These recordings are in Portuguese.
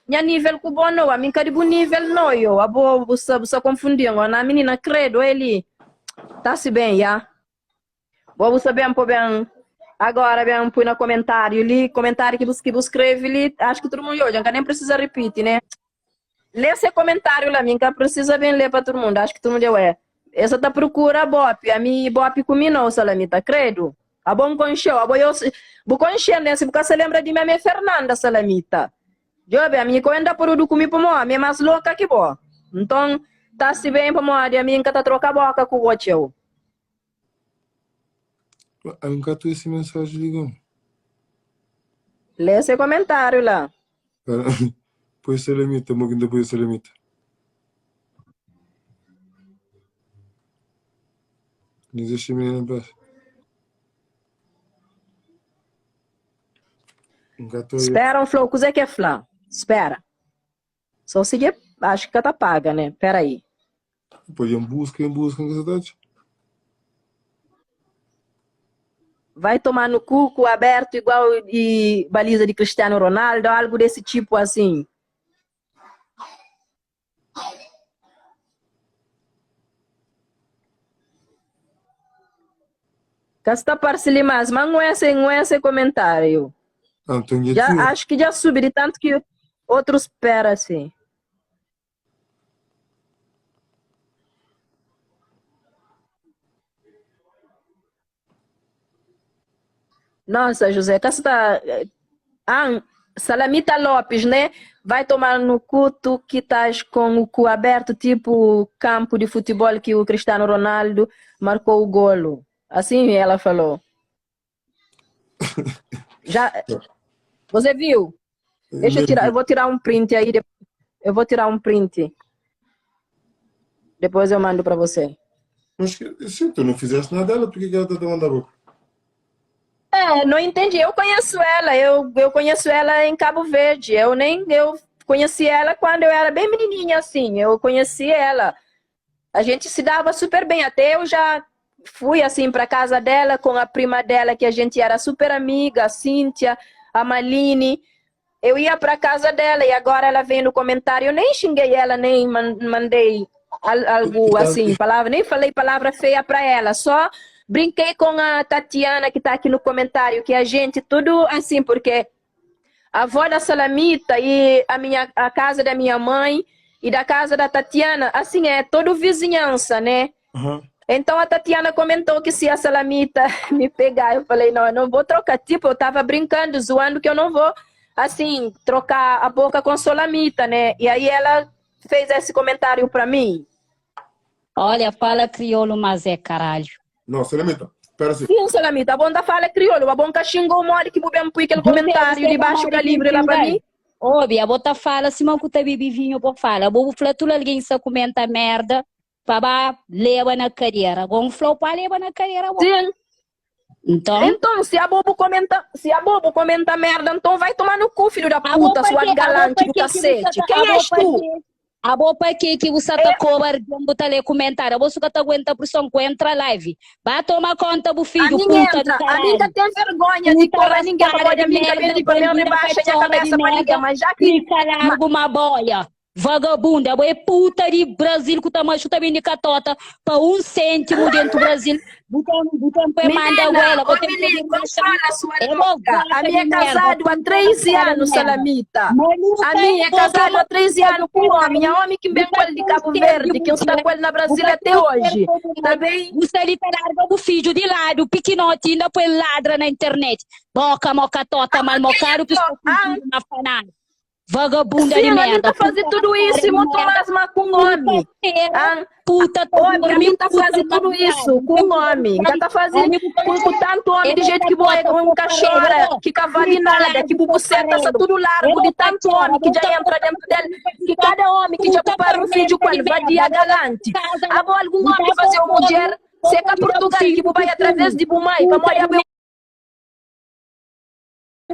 Nha nível que bom não, a mim caribu nível não, eu. A boa, você confundiu, a menina credo, ele. Tá se bem, já. Vou saber por bem. Agora, bem, põe no comentário ali, comentário que você escreve ali, acho que todo mundo hoje, nem precisa repetir, né? Lê esse comentário lá, mim, que precisa bem ler para todo mundo, acho que todo mundo é. Essa tá procura Bop, a mim Bop cominou, Salamita, credo. A bom concheu, a bom eu, vou concher, né? Se você lembra de minha Fernanda, Salamita. Jobe, a minha coenda por do comigo, a minha mais louca que boa. Então, tá se bem para moa, a minha que tá troca boca com o outro. Eu nunca tive esse mensagem, ligam. Lê esse comentário lá. Pois se limita, mo depois se limita. Não existe menina pra... Espera um flow, coisa que é flã. Espera. Só seguir, acho que tá paga, né? Pera aí. Pode em busca, que você tá. Vai tomar no cu aberto igual e baliza de Cristiano Ronaldo, algo desse tipo assim. Casta parceli mais, mas não é esse comentário. Já, acho que já subi de tanto que outros espera assim. Nossa, José, casta... Salamita Lopes, né? Vai tomar no cu tu que estás com o cu aberto, tipo campo de futebol que o Cristiano Ronaldo marcou o golo. Assim ela falou. Já, você viu? Deixa eu tirar, eu vou tirar um print aí. Eu vou tirar um print. Depois eu mando para você. Mas se tu não fizesse nada dela, por que ela tá tomando a boca? Não entendi. Eu conheço ela. Eu conheço ela em Cabo Verde. Eu conheci ela quando eu era bem menininha, assim. Eu conheci ela. A gente se dava super bem. Até eu já fui, assim, para casa dela com a prima dela, que a gente era super amiga, a Cíntia, a Maline. Eu ia para casa dela e agora ela vem no comentário. Eu nem xinguei ela, nem mandei algo assim, palavra, nem falei palavra feia para ela. Só brinquei com a Tatiana, que está aqui no comentário, que a gente, tudo assim, porque a avó da Salamita e a casa da minha mãe e da casa da Tatiana, assim, é todo vizinhança, né? Uhum. Então a Tatiana comentou que se a Salamita me pegar, eu falei, não, eu não vou trocar. Tipo, eu tava brincando, zoando que eu não vou, assim, trocar a boca com Salamita, né? E aí ela fez esse comentário para mim. Olha, fala crioulo, mas é caralho. Não, Salamita, espera assim. Sim, Salamita, a bonda fala crioulo, a bonda xingou o mole que bubem põe aquele comentário de baixo calibre lá para mim. Óbvio, a bota fala, se não cuta bibivinho, por fala. A bobo flatula alguém se comenta merda, para leva na carreira. Gon flow para leva na carreira. Sim. Então, se a bobo comenta merda, então vai tomar no cu, filho da puta, sua galante do cacete. Quem és tu? A boa para que você tá covarde, botar ali comentário. Você que tá aguenta por som, entra live. Vai tomar conta do filho, puta do caralho. A minha tem vergonha de cobrar ninguém, pode a minha vir para mim rebaixa a cabeça para ninguém, mas já que... Fica lá alguma boia. Vagabunda, é puta de Brasil que tá machuta bem de catota para 1 cêntimo dentro do Brasil. Botando para manda ela. A minha é casada há 13 anos, Salamita. A minha é casada há 13 anos com o homem. A homem que vem com ele de Cabo Verde, que está com ele na Brasília até hoje. Tá bem? Você ali tá larga o filho de lado, pequenote, ainda põe ladra na internet. Boca, mocatota, mal mocaro, que está na fanada. Vagabunda de merda. Sim, tá fazendo tudo isso e muito mais com o homem. Puta, a mim tá fazendo tudo isso com o homem. Tá fazendo com tanto homem de jeito que um cachorro, que cavalinada, que bubuceta, tá tudo largo de tanto homem que já entra dentro dele. Que cada homem que já prepara um filho com ele, vadia galante. Há algum homem que fazer uma mulher, seca Portugal, que vai através de Bumai, que a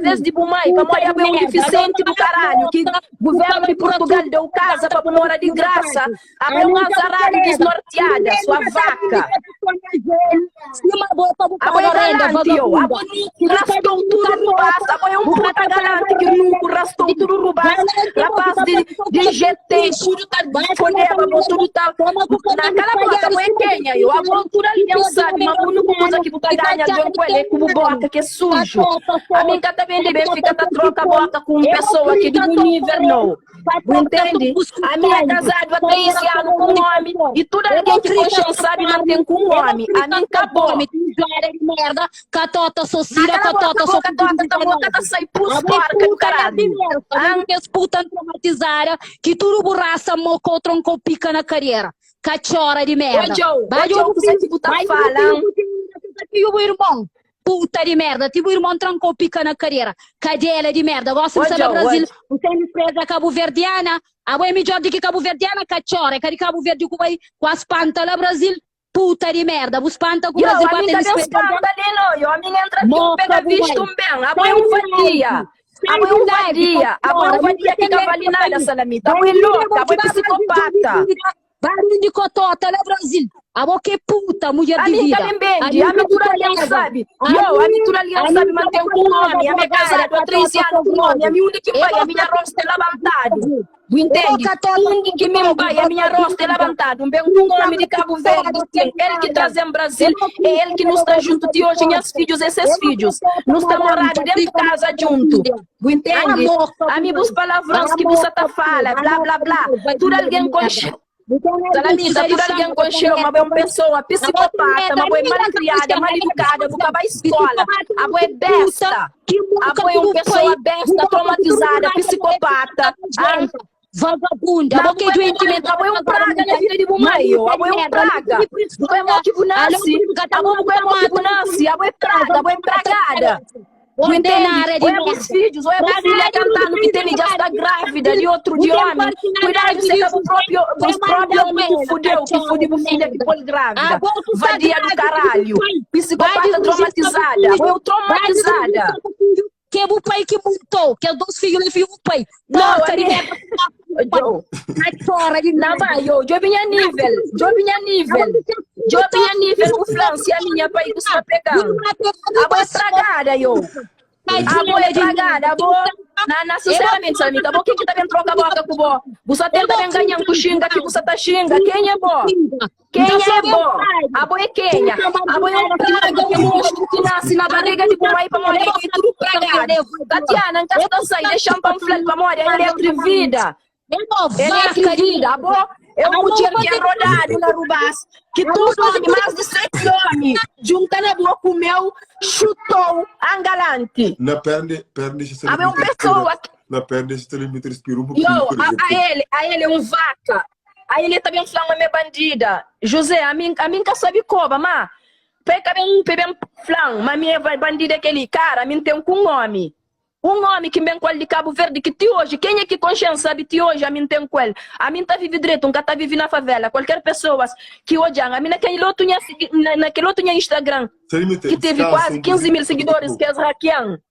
desde Bumai, que a mulher é um deficiente do caralho, que Governo de Portugal deu casa para morar de graça. Abre um azarado desnorteada, sua vaca. Abre galante, eu. Rastou tudo no passo. Abre puta galante que nunca rastou tudo no passo. Rapaz de GT, tudo tá disponível, tudo tá... Naquela bota, abre Kenya, eu. A altura ali não sabe, mas o único coisa que você ganha de um coelho como bota, que é sujo. A minha tá vendo bem, fica tá troca bota com pessoa que de nível não. Entende? A minha é casada há 3 anos com um homem e tudo alguém que consciência sabe mantém com um homem. A minha acabou. Merda, catota socira, catota tá sai pus porca do caralho. As putas traumatizaram que tudo borraça, mocou, troncou, pica na carreira. Cachora de merda. Vai, Joe, você que tá falando. O irmão. Puta de merda, tipo o irmão trancou pica na carreira. Cadela de merda, gosta de saber Brasil. Você é empresa cabo-verdiana. A boa é melhor do que cabo-verdiana, cachora. Que Cabo Verde com as pantas lá Brasil. Puta de merda, os pantas com o Brasil. A minha tem espanta ali, não. A minha entra aqui, pega visto bem. A boa é um vadia. A boa é um vadia. A boa é um vadia que tá valinada, salamita. A boa é louca, a boa é psicopata. Barulho de cotota, né, Brasil? A boa que puta, mulher de vida. A minha naturalidade sabe. A naturalidade sabe manter com o homem. A minha casada há 3 anos com o homem. A minha única pai, a minha rosta é levantada. Entende? Onde que meu pai, a minha rosta é levantada. Um bem um homem de Cabo Verde. Ele que traz em Brasil. É ele que nos está junto de hoje, e os filhos, esses filhos. Nos está morando dentro de casa junto. Entende? A minha os palavrões que você tá fala, blá, blá, blá. Tudo alguém com Salamita, tudo alguém conheceu uma boa pessoa, psicopata, uma boa malcriada, mal educada, nunca vai à escola, a boa besta, a boa é uma pessoa besta, traumatizada, psicopata, vagabunda, a boa é doentimento, a boa é um praga na vida de mamãe, a boa é um praga, não é motivo nasce, a boa não é motivo nasce, a boa é praga, a boa é pragada. Ordenária de merda. Ou é os filhos, ou é a filha cantando que tem já está grávida de outro de homem. Cuidado de ser o próprio homem que fudeu o filho que foi grávida. Vadia do caralho. Psicopata traumatizada. Ou eu traumatizada. Que é o pai que montou, que é 2 filhos e filho do pai. Não, não vai, eu vinha nível, o França, a minha pai que está pegando. A boa estragada, eu. A boa estragada, a boa. Sinceramente, Salamita, o que tá vendo troca a boca com o bó? Você tenta bem ganhar com xinga que você tá xinga. Quem é bó? Quem é bó? A boa é quem? A boa é um praga, que monstro que nasce na barriga de mamãe pra morrer e tudo pregado. Tatiana, então você sai, deixa um panfleto pra morrer, ele é atrevida. Ele é atrevida, a boa. Eu podia ter rodado na Rubás, que tudo homem, mais de 7 homens, juntando a boca com o meu, chutou angalante. Na perna a minha pessoa. Na perna se ele respira um pouquinho. A ele é um vaca. A ele também fala uma bandida. José, a mim que sabe como, mas pega bem flan, mas minha bandida é aquele cara, a mim tem um homem. Um homem que vem com ele de Cabo Verde, que te hoje, quem é que consciência sabe te hoje, a mim tem com ele. A mim tá vivendo direito, nunca tá vivendo na favela. Qualquer pessoa que hoje, a mim naquele outro Instagram, que teve quase 15 mil seguidores, que é hackeando.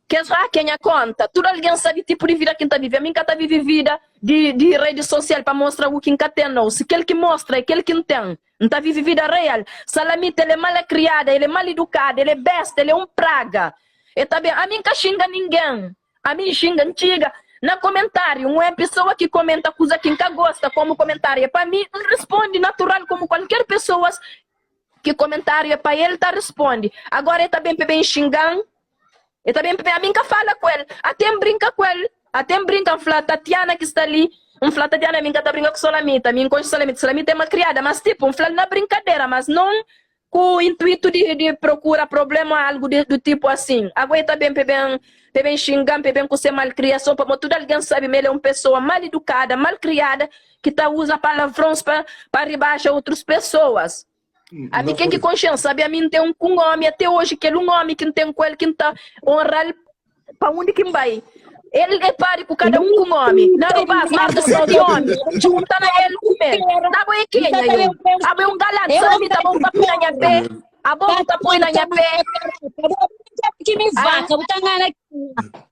Que é hackeando a conta. Tudo alguém sabe tipo de vida que tá vivendo. A mim que tá vivendo vida de rede social para mostrar o que tem, não. Se aquele que mostra é aquele que não tem. Não tá vivendo vida real. Salamita, ele é mal criado, ele é mal educado, ele é besta, ele é um praga. E tá bem, a mim que xinga ninguém, a mim xinga antiga, na comentário, uma pessoa que comenta coisa que nunca gosta como comentário, para mim responde natural como qualquer pessoa que comentário é para ele, tá responde. Agora ele tá bem xingando, ele tá bem, a mim que fala com ele, até brinca com ele, até brinca, fala, Tatiana que está ali, fala, Tatiana, a mim que tá brincando com Solamita, a mim com Solamita é uma criada, mas tipo, fala na brincadeira, mas não com o intuito de procurar problema, algo do tipo assim. Agora está bem xingando, bem com ser malcriação, para tudo alguém sabe, ele é uma pessoa mal educada, mal criada, que usa palavrões para rebaixar outras pessoas. A mim quem que consciência, sabe? A mim tem um homem até hoje, que é um homem que não tem com ele, que está honrando para onde que vai. Ele repare com cada um com homem. Não vai mais de 7 homens. Juntando ele com ele. Tá bom, quem aí? Tá bom, galera. Sabe, tá bom, pra pinha pé. A boca tá põe na minha pé. Que me vaca,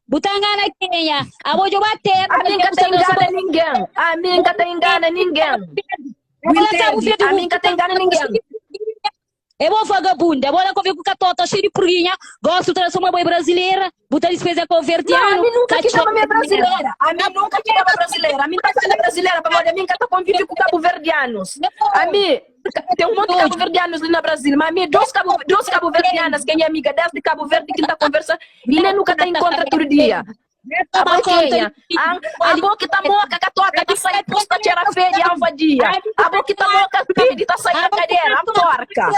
butangana Kenya. A boa de bater. A mim que tem engana ninguém. A mim que tem engana ninguém. Entende? A mim que tem engana ninguém. É bom vagabunda, bora que eu com a tota cheia de porrinha, gosto de transformar uma brasileira, botar despesa convertiana. Não, a mim nunca tive uma brasileira. A mim nunca tive uma brasileira. A mim tá sendo brasileira, para a mim que tá convive com cabo-verdianos. A mim tem um monte de cabo-verdianos ali no Brasil, mas a mim duas cabo-verdianas, que é minha amiga desde Cabo Verde que tá conversando, e nem nunca tá encontra todo dia. A boquinha, a boca tá moca, que a toca que sai posta tira feia, alvadia. A boca tá moca, pede, tá saindo da cadeira, a porca.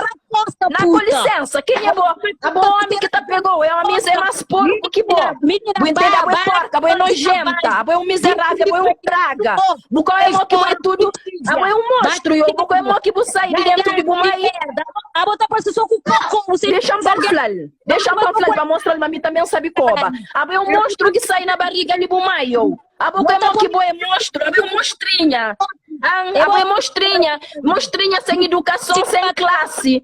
Na com licença, quem é boa? A boa homem que tá pegou, é uma miséria mais porco que boa. Entende? A boa é porca, a boa é nojenta, a boa é um miserável, a boa é um praga. Bucó é mó que é tudo, a boa é um monstro, e o bucó é mó que você sai de dentro de Bumai. A boa tá parecendo só com o cocô, deixa eu panflar pra mostrar, mas mim também sabe coba. A boa é um monstro que sai na barriga de Bumaio. A boca é que boa é monstro, a boa é mostrinha. A boa é mostrinha, mostrinha sem educação, sem classe.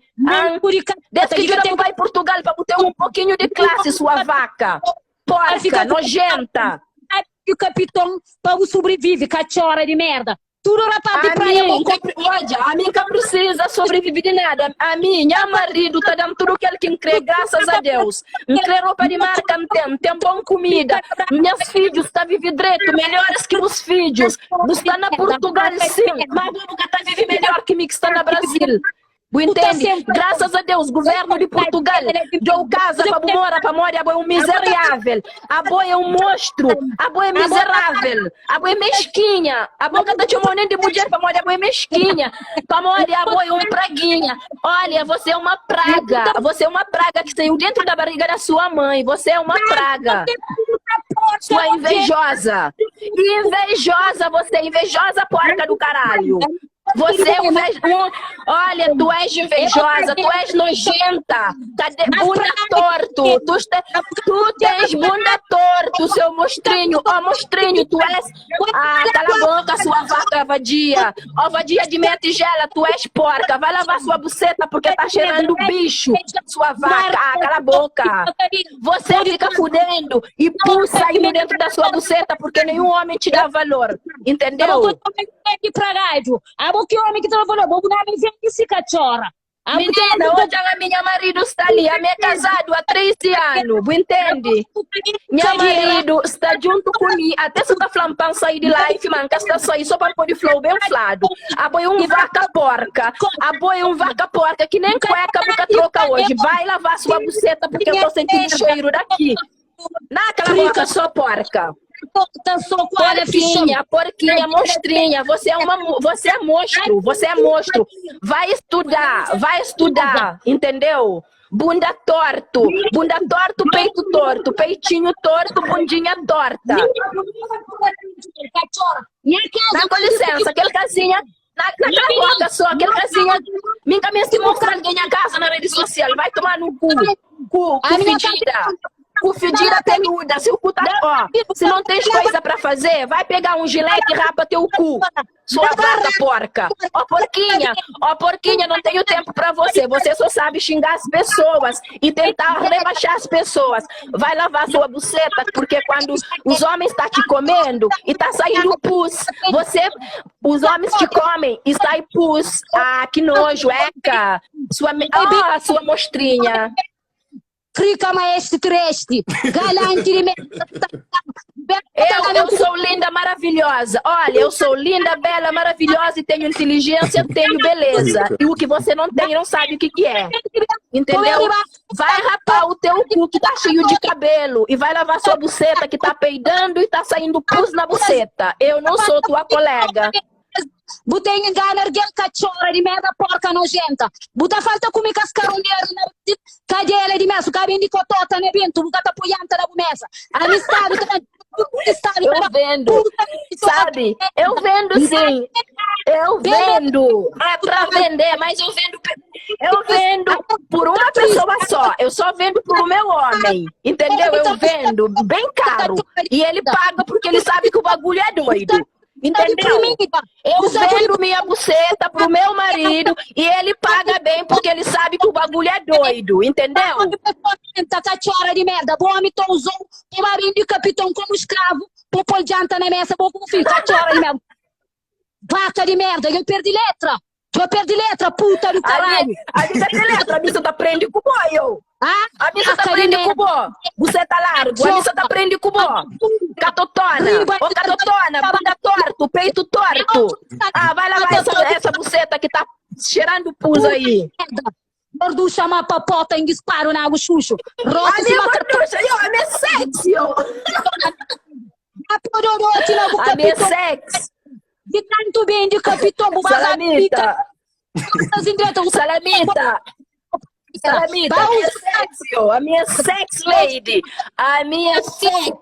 Desde que eu vai em Portugal para botar um pouquinho de classe, sua vaca. Porca, nojenta. E o capitão, para sobrevive, cachorra de merda. Tudo rapado de praia. A mim que precisa sobreviver de nada. A minha marido tá dando tudo que ele quer, graças a Deus. Quer roupa de marca, tem bom comida. Meus filhos tá vivendo direito, melhores que os filhos. Você está na Portugal, sim, mas nunca tá vivendo melhor que mim que está no Brasil. Entende? Graças a Deus, governo de Portugal deu casa para morar, a boa é um miserável, a boa é um monstro, a boa é miserável, a boa é mesquinha, a boa que tá te chamando de mulher para morar, a boa é mesquinha, para morar, a boa é um praguinha. Olha, você é uma praga que saiu dentro da barriga da sua mãe, você é uma praga. Sua invejosa, você, invejosa porca do caralho. Você é olha, tu és invejosa, tu és nojenta, tá de bunda torto, tu tens bunda torto, seu mostrinho, mostrinho, tu és, cala a boca, sua vaca vadia, vadia de minha tigela, tu és porca, vai lavar sua buceta porque tá cheirando bicho, sua vaca, cala a boca, você fica fudendo e pus saindo dentro da sua buceta porque nenhum homem te dá valor, entendeu? Que homem que trabalhou, vou não me vende esse cachorra. Menina, hoje a minha marido está ali, a minha casado há 13 anos, entende? Meu marido está junto comigo, até se está falando para sair de live, man, que está saindo só para pôr de flow bem flado. A boi é um vaca porca, que nem cueca boca troca hoje. Vai lavar sua buceta porque eu tô sentindo cheiro daqui. Naquela boca só porca. Porquinha, mostrinha, você é monstro, vai estudar, entendeu? Bunda torto, peito torto, peitinho torto, bundinha torta. Com licença, aquele casinha, naquela boca só, aquele casinha, minha cabeça se mostrar ganhar casa na rede social, vai tomar no cu fedida. O fedida peluda, se o cu tá, se não tens coisa pra fazer, vai pegar um gilete e rapa teu cu, sua vaca porca. Porquinha, não tenho tempo pra você só sabe xingar as pessoas e tentar rebaixar as pessoas. Vai lavar sua buceta, porque quando os homens tá te comendo e tá saindo pus, os homens te comem e sai pus. Que nojo, eca, sua mostrinha. Crica maestro triste, galante de merda. Eu sou linda, maravilhosa. Olha, eu sou linda, bela, maravilhosa e tenho inteligência, tenho beleza. E o que você não tem, não sabe o que é. Entendeu? Vai rapar o teu cu que tá cheio de cabelo e vai lavar sua buceta que tá peidando e tá saindo pus na buceta. Eu não sou tua colega. Botei engano, erguei cachorra de merda, porca nojenta. Buta falta comer cascaronheiro na cadela de mesa, cabem de cotota, né, Bento? Buta apoiante da mesa. Amistade, eu vendo, sabe? Eu vendo sim. Eu vendo. É pra vender, mas eu vendo por uma pessoa só. Eu só vendo pro meu homem. Entendeu? Eu vendo bem caro. E ele paga porque ele sabe que o bagulho é doido. Entendeu? Eu vendo minha buceta pro meu marido e ele paga bem porque ele sabe que o bagulho é doido, entendeu? Cachorra de merda, bom homem usou o marido de capitão como escravo, por pôr janta na mesa, bom como filho, cachorra de merda. Vaca de merda, eu perdi letra, puta do caralho. A vida tem letra, a missa tá prende com o boy, eu. A missa tá prende com o boy. Você tá largo, a missa tá prende com o boy. Catotona, ô catotona, bunda torto, peito torto. Vai lavar essa buceta que tá cheirando pus aí. Gorducha chama a papota em disparo na água chucho. A minha gorducha, a minha sexy, eu. A minha sexy. De tanto bem de capitão, Salamita. Salamita, a minha sex lady, a minha sex,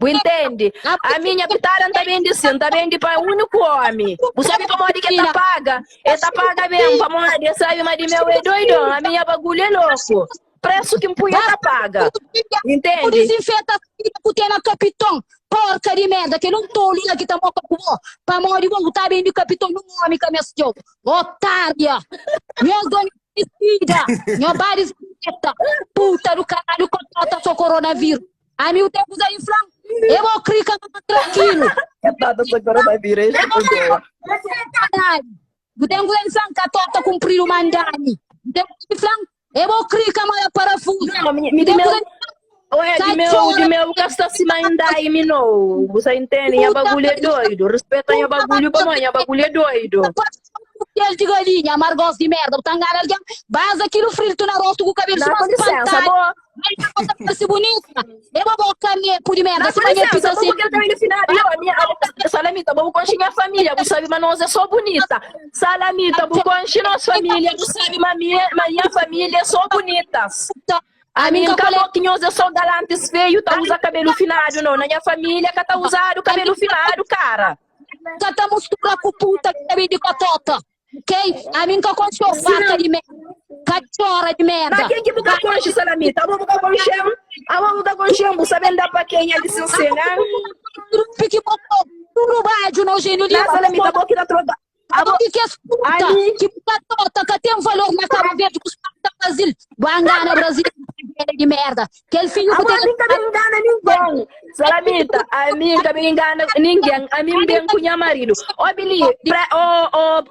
entende? A minha pitara tá bem dizendo, tá bem de para único homem. Você sabe como é que tá paga? Tá paga mesmo, pra morrer, sabe, mas de meu é doidão, a minha bagulho é louco. Preço que empunha tá paga, entende? Desinfeta que tem na capitão. Porca de merda, que não tô ali que tá morta com vó. Pra morrer, vou tá bem de capitão no homem que me assistiu. Otária! Minha dona esquecida! Minha barisqueta! Puta do caralho, controta seu coronavírus! A mil tempos aí, Flam! Eu vou clicar tranquilo! É nada seu coronavírus, é caralho! Eu tenho que pensar que a torta cumprir o mandani! Eu vou clicar mais parafuso! Não, me dê meu... Olha, de meu gasta se mandar e minou. Você entende? A bagulho é doido. Respeita a bagulho pra mãe, a bagulho é doido. Pele de galinha, amargosa de merda. Base aquilo frito na rosto com o cabelo. Dá com licença, boa. Parece bonita. Eu vou colocar por de merda. Dá com licença, vamos porque eu também no final. Salamita, vamos conchar minha família. Você sabe, mas nós é só bonita. Salamita, vamos conchar nossa família. Você sabe, mas minha família é só bonita. A minha acabou que nós é só galantes feio, tá usando cabelo finado, não. Na minha família, que tá usando cabelo finado, cara. Já tá misturando com puta que também de cotota, ok? A minha que conchou vaca de merda, cachorra de merda. Mas quem que buca concha, Salamita? Vamos bucar conchão? Vamos bucar conchão, você vem dar pra quem é licença, né? Pique bocô, tudo baixo, nojinho de Salamita, boca da troca. Que é puta, que puta que tem um valor na Cabo Verde, que os caras da Brasil, Guangana, Brasil, de merda. Que ele filho que tem... não engana ninguém. Salamita, a mim também engana ninguém. A mim bem com minha marido. Ô, Billy,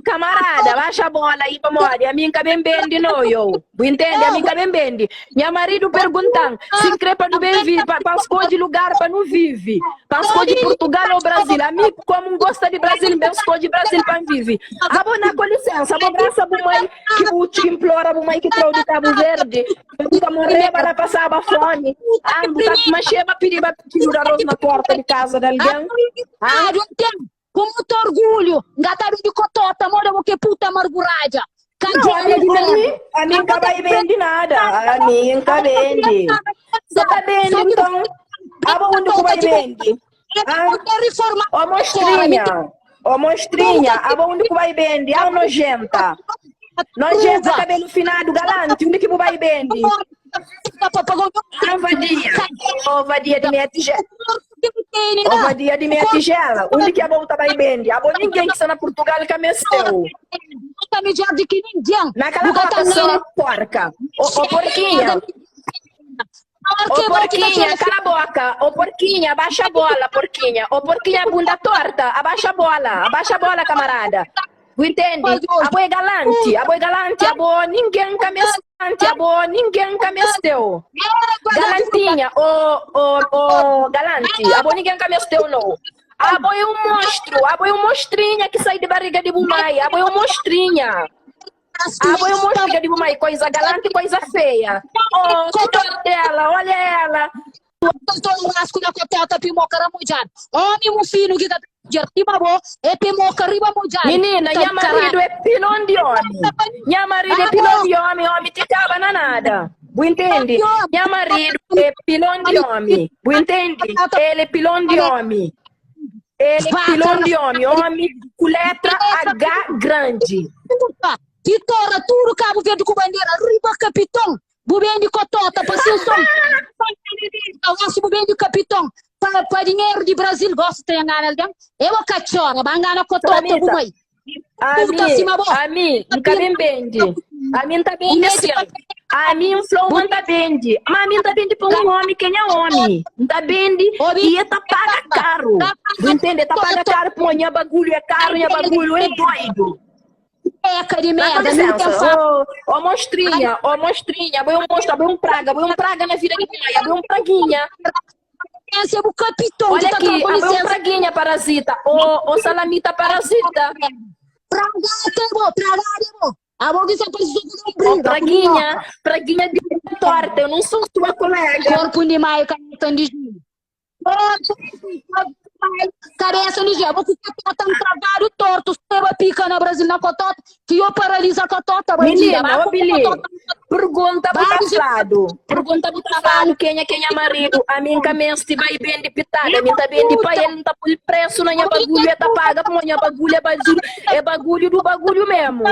camarada, baixa a bola aí pra morrer. A mim também bende, não, eu. Entende? A mim também bende. Minha marido perguntando, se increpa do bem vive, passou de lugar pra não vive. Passou de Portugal ou Brasil. A mim, como gosta de Brasil, passou de Brasil pra vive. Abona com licença, vou graças a mãe que te implora, a mãe que trouxe de Cabo Verde. Nunca morrer para passar a fome. Mas chega a pedir arroz na porta de casa de alguém. Com muito orgulho, gatado de cotota, mora que puta amargurada. A mim nunca vai vender nada. A mim nunca vende. Você tá vendo então? Aonde que vai vender? Ô monstrinha, aonde que vai vender? A nojenta. Nojenta, cabelo finado, galante, onde que vai vender? Vadia de minha tigela. Vadia de minha tigela. Onde que a volta vai vender? A boa ninguém que está na Portugal que é mesteu. Naquela boca só, porca. Ô porquinha. Ô porquinha, cala a boca. Ô porquinha, abaixa a bola, porquinha. Ô porquinha, bunda torta, abaixa a bola, camarada. Entende? A boa é galante, a boa ninguém camestante, a boa ninguém camesteu. Galantinha, galante, a boa ninguém camesteu, não. A boa é um monstro, a boa é um monstrinha que sai de barriga de bumai, a boa é um monstrinha. A boa é um monstrinha de bumai, coisa galante, coisa feia. Que torta ela, olha ela. Homem, um filho que menina, minha marido é pilão de homem. Minha marido é pilão de homem, homem te tava na nada. Entende? Minha marido é pilão de homem. Entende? Ele é pilão de homem. Ele é pilão de homem. Homem com letra H grande. Que torna tudo Cabo Verde com bandeira. Riba, capitão. Bubem de cotota, passei o som. Bubem de capitão. para dinheiro de Brasil, gosto de enganar alguém. Eu a cachorra, bangana cotota com mãe. A mim, nunca bem bende. A mim tá bem assim. A mim o flow não tá bende. Mas a mim tá bende para um homem, quem é homem? Não tá bende e tá paga caro. Entende? Tá paga caro, pô, minha bagulho é caro, minha bagulho é doido. Eca de merda, ó monstrinha, abriu um praga na vida de mãe, abriu um praguinha. Esse é o capitão. Olha aqui, abriu um praguinha parasita, ô salamita parasita. Praga, a boca só precisa de um praguinha de torta, eu não sou tua colega. Corpo de maio, canetão de gelo. Cabeça de gelo, você tá um trabalho torto, você pica no Brasil na cotota, que eu paralisa a cotota. Menina, ô Billy, pergunta pro tafado quem é marido, a minha cabeça se vai bem de pitada, a minha tá bem de pai, ele não tá por preço, na minha bagulho, tá paga, minha bagulho é bagulho do bagulho mesmo.